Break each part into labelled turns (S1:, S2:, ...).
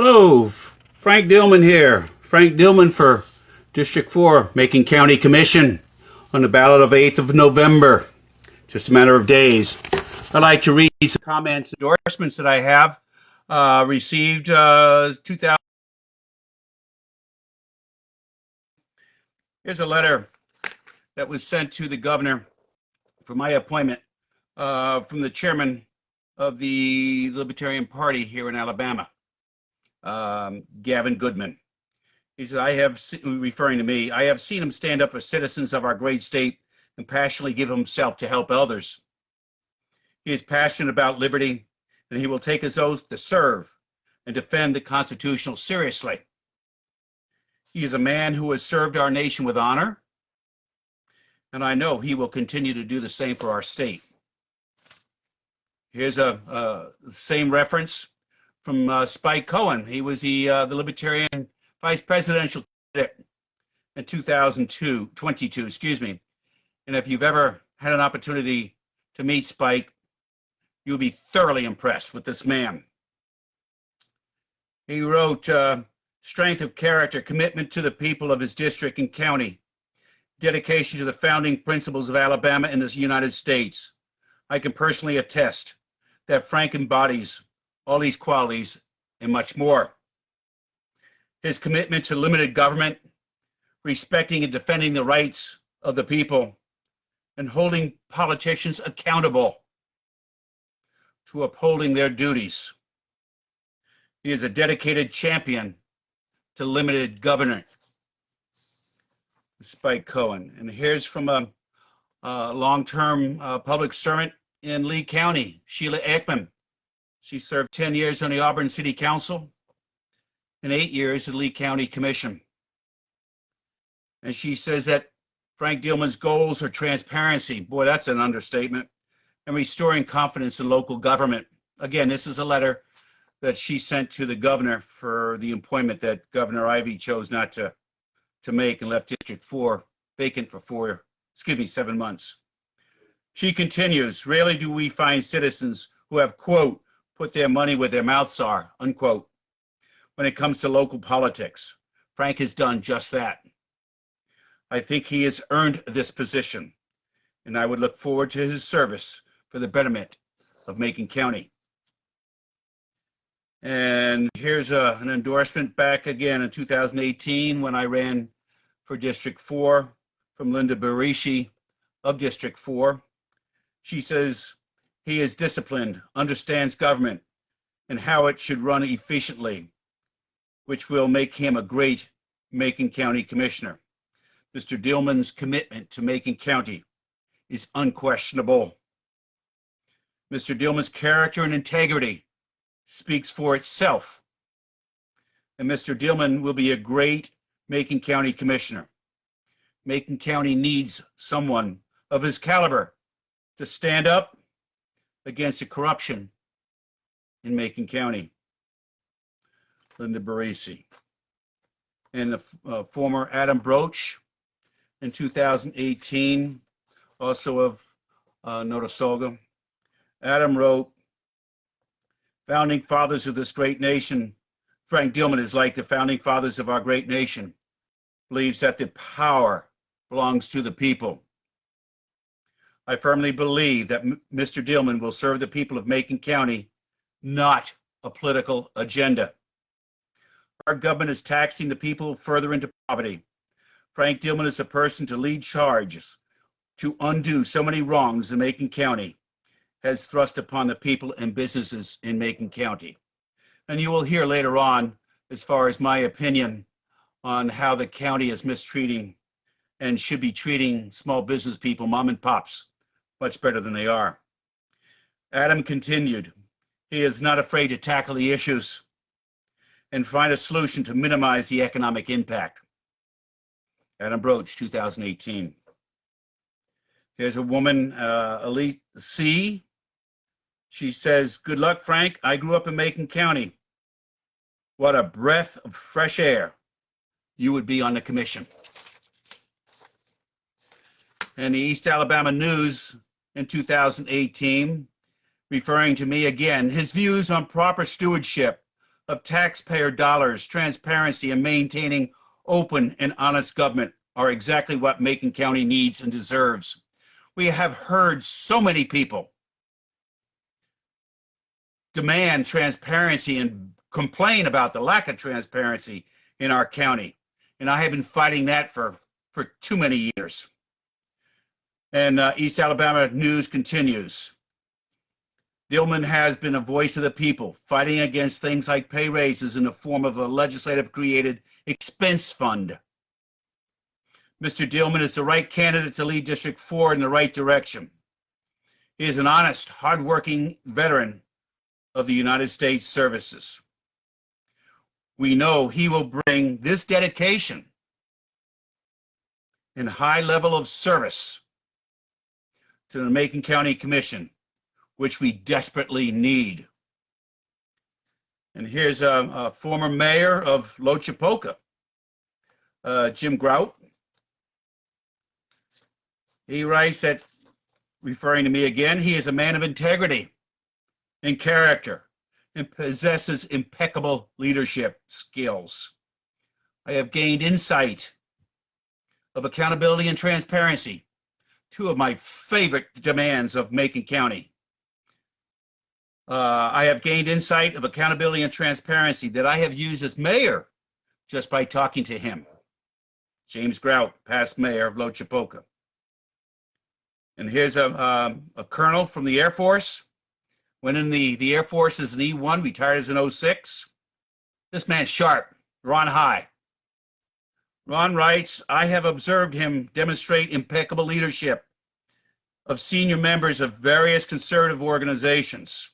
S1: Hello, Frank Dillman here. Frank Dillman for District 4, Macon County Commission on the ballot of 8th of November. Just a matter of days. I'd like to read some comments, endorsements that I have received 2000. Here's a letter that was sent to the governor for my appointment from the chairman of the Libertarian Party here in Alabama. Gavin Goodman. He says, referring to me, I have seen him stand up for citizens of our great state and passionately give himself to help others. He is passionate about liberty, and he will take his oath to serve and defend the Constitution seriously. He is a man who has served our nation with honor, and I know he will continue to do the same for our state. Here's a same reference from Spike Cohen. He was the Libertarian vice presidential candidate in 2022, excuse me. And if you've ever had an opportunity to meet Spike, you'll be thoroughly impressed with this man. He wrote, strength of character, commitment to the people of his district and county, dedication to the founding principles of Alabama and the United States. I can personally attest that Frank embodies all these qualities and much more. His commitment to limited government, respecting and defending the rights of the people, and holding politicians accountable to upholding their duties. He is a dedicated champion to limited government. Spike Cohen. And here's from a long-term public servant in Lee County, Sheila Ekman. She served 10 years on the Auburn City Council and 8 years at Lee County Commission. And she says that Frank Dillman's goals are transparency. Boy, that's an understatement. And restoring confidence in local government. Again, this is a letter that she sent to the governor for the appointment that Governor Ivey chose not to make and left District 4 vacant for 7 months. She continues, rarely do we find citizens who have, quote, put their money where their mouths are, unquote. When it comes to local politics, Frank has done just that. I think he has earned this position, and I would look forward to his service for the betterment of Macon County. And here's an endorsement back again in 2018 when I ran for District 4 from Linda Barishi of District 4. She says, he is disciplined, understands government and how it should run efficiently, which will make him a great Macon County Commissioner. Mr. Dillman's commitment to Macon County is unquestionable. Mr. Dillman's character and integrity speaks for itself. And Mr. Dillman will be a great Macon County Commissioner. Macon County needs someone of his caliber to stand up against the corruption in Macon County. Linda Barisi. And the former Adam Broach in 2018, also of Notasulga. Adam wrote, founding fathers of this great nation, Frank Dillman is like the founding fathers of our great nation, believes that the power belongs to the people. I firmly believe that Mr. Dillman will serve the people of Macon County, not a political agenda. Our government is taxing the people further into poverty. Frank Dillman is a person to lead charges to undo so many wrongs in Macon County has thrust upon the people and businesses in Macon County. And you will hear later on, as far as my opinion on how the county is mistreating and should be treating small business people, mom and pops, much better than they are. Adam continued, he is not afraid to tackle the issues and find a solution to minimize the economic impact. Adam Broach, 2018. Here's a woman, Elite C. She says, good luck, Frank. I grew up in Macon County. What a breath of fresh air you would be on the commission. And the East Alabama News in 2018, referring to me again, his views on proper stewardship of taxpayer dollars, transparency, and maintaining open and honest government are exactly what Macon County needs and deserves. We have heard so many people demand transparency and complain about the lack of transparency in our county. And I have been fighting that for too many years. And East Alabama News continues. Dillman has been a voice of the people, fighting against things like pay raises in the form of a legislative-created expense fund. Mr. Dillman is the right candidate to lead District 4 in the right direction. He is an honest, hardworking veteran of the United States services. We know he will bring this dedication and high level of service to the Macon County Commission, which we desperately need. And here's a former mayor of Lochapoka, Jim Grout. He writes that, referring to me again, he is a man of integrity and character and possesses impeccable leadership skills. I have gained insight of accountability and transparency, two of my favorite demands of Macon County. I have gained insight of accountability and transparency that I have used as mayor just by talking to him. James Grout, past mayor of Lochapoka. And here's a colonel from the Air Force. Went in the Air Force as an E1, retired as an 06. This man's sharp, Ron High. Ron writes, I have observed him demonstrate impeccable leadership of senior members of various conservative organizations.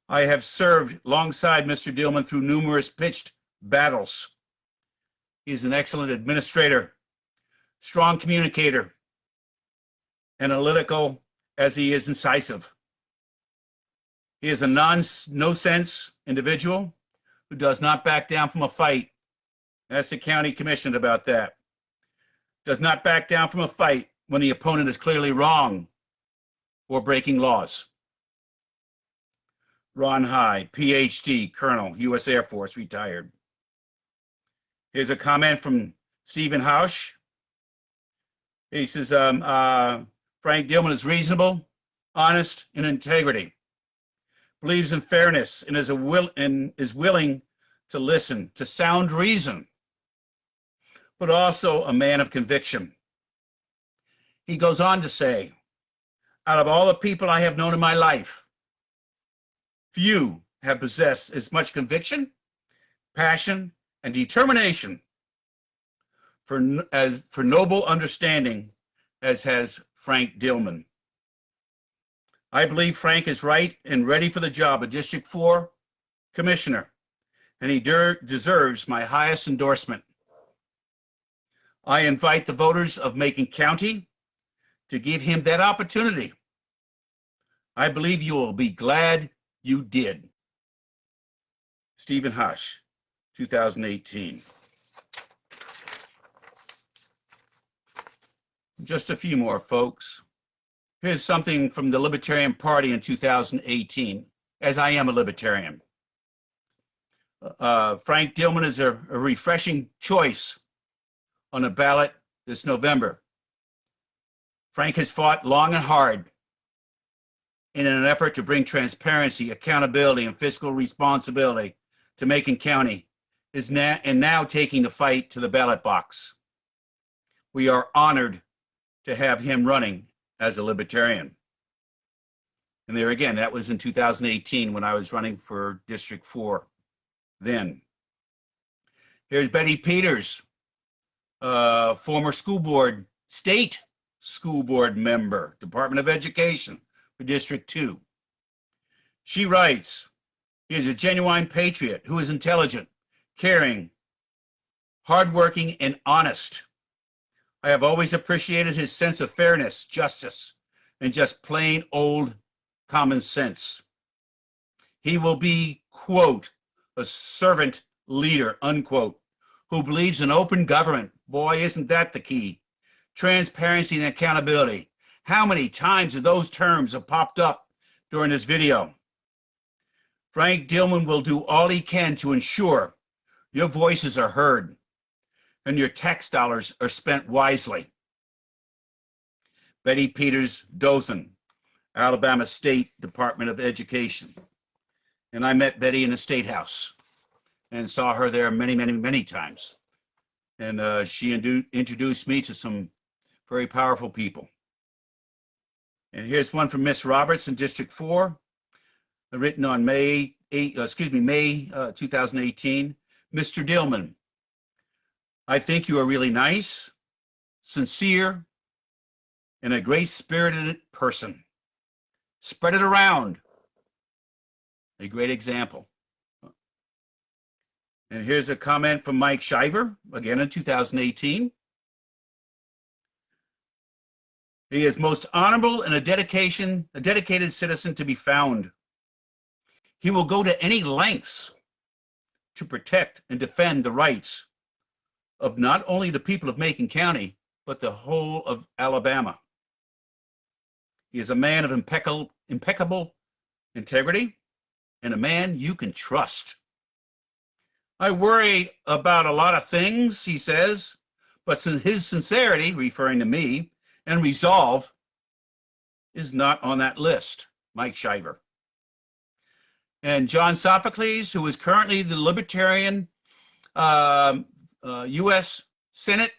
S1: I have served alongside Mr. Dillman through numerous pitched battles. He's an excellent administrator, strong communicator, analytical as he is incisive. He is a no-sense individual who does not back down from a fight. Ask the county commission about that. Does not back down from a fight when the opponent is clearly wrong or breaking laws. Ron High, PhD, Colonel, U.S. Air Force, retired. Here's a comment from Stephen Hausch. He says, Frank Dillman is reasonable, honest, and integrity. Believes in fairness and is willing to listen to sound reason, but also a man of conviction. He goes on to say, out of all the people I have known in my life, few have possessed as much conviction, passion, and determination for noble understanding as has Frank Dillman. I believe Frank is right and ready for the job of District 4 Commissioner, and he deserves my highest endorsement. I invite the voters of Macon County to give him that opportunity. I believe you will be glad you did. Stephen Hush, 2018. Just a few more, folks. Here's something from the Libertarian Party in 2018, as I am a Libertarian. Frank Dillman is a refreshing choice on the ballot this November. Frank has fought long and hard in an effort to bring transparency, accountability, and fiscal responsibility to Macon County, and now taking the fight to the ballot box. We are honored to have him running as a Libertarian. And there again, that was in 2018 when I was running for District 4 then. Here's Betty Peters, former state school board member, Department of Education for District 2. She writes, he is a genuine patriot who is intelligent, caring, hardworking, and honest. I have always appreciated his sense of fairness, justice, and just plain old common sense. He will be, quote, a servant leader, unquote, who believes in open government. Boy, isn't that the key. Transparency and accountability. How many times have those terms have popped up during this video? Frank Dillman will do all he can to ensure your voices are heard and your tax dollars are spent wisely. Betty Peters Dothan, Alabama State Department of Education. And I met Betty in the State House and saw her there many, many, many times. And she introduced me to some very powerful people. And here's one from Miss Roberts in District 4, written on May 2018. Mr. Dillman, I think you are really nice, sincere, and a great-spirited person. Spread it around. A great example. And here's a comment from Mike Shiver, again in 2018. He is most honorable and a dedicated citizen to be found. He will go to any lengths to protect and defend the rights of not only the people of Macon County, but the whole of Alabama. He is a man of impeccable integrity and a man you can trust. I worry about a lot of things, he says, but his sincerity, referring to me, and resolve is not on that list. Mike Shiver. And John Sophocles, who is currently the Libertarian U.S. Senate,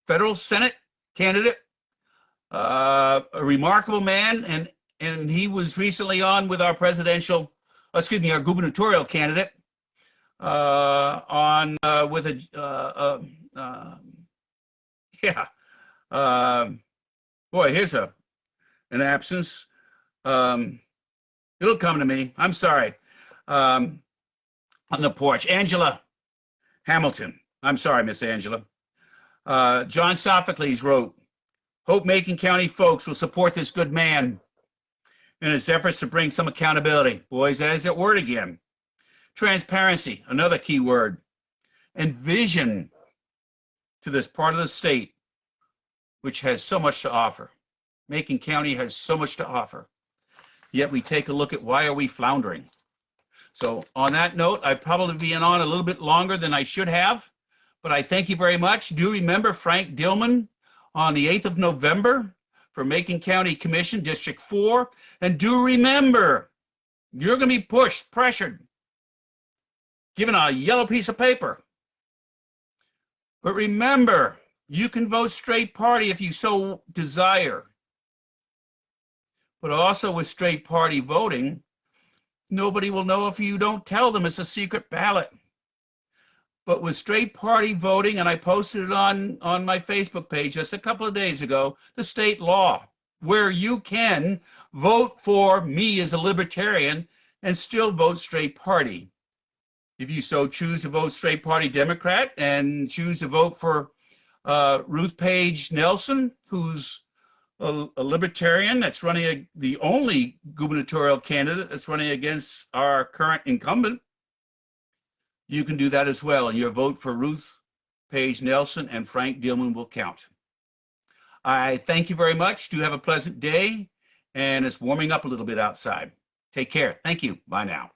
S1: federal Senate candidate, a remarkable man, and he was recently on with our our gubernatorial candidate boy, here's an absence. It'll come to me. I'm sorry. On the porch, Angela Hamilton. I'm sorry, Miss Angela. John Sophocles wrote, hope Macon County folks will support this good man in his efforts to bring some accountability. Boys, that is that word again. Transparency, another key word. And vision to this part of the state, which has so much to offer. Macon County has so much to offer. Yet we take a look at why are we floundering. So on that note, I've probably been on a little bit longer than I should have, but I thank you very much. Do remember Frank Dillman on the 8th of November for Macon County Commission, District 4. And do remember, you're going to be pushed, pressured, given a yellow piece of paper. But remember, you can vote straight party if you so desire. But also with straight party voting, nobody will know if you don't tell them it's a secret ballot. But with straight party voting, and I posted it on my Facebook page just a couple of days ago, the state law, where you can vote for me as a libertarian and still vote straight party. If you so choose to vote straight party Democrat and choose to vote for Ruth Page Nelson, who's a libertarian that's running the only gubernatorial candidate that's running against our current incumbent, you can do that as well. And your vote for Ruth Page Nelson and Frank Dillman will count. I thank you very much. Do have a pleasant day. And it's warming up a little bit outside. Take care. Thank you. Bye now.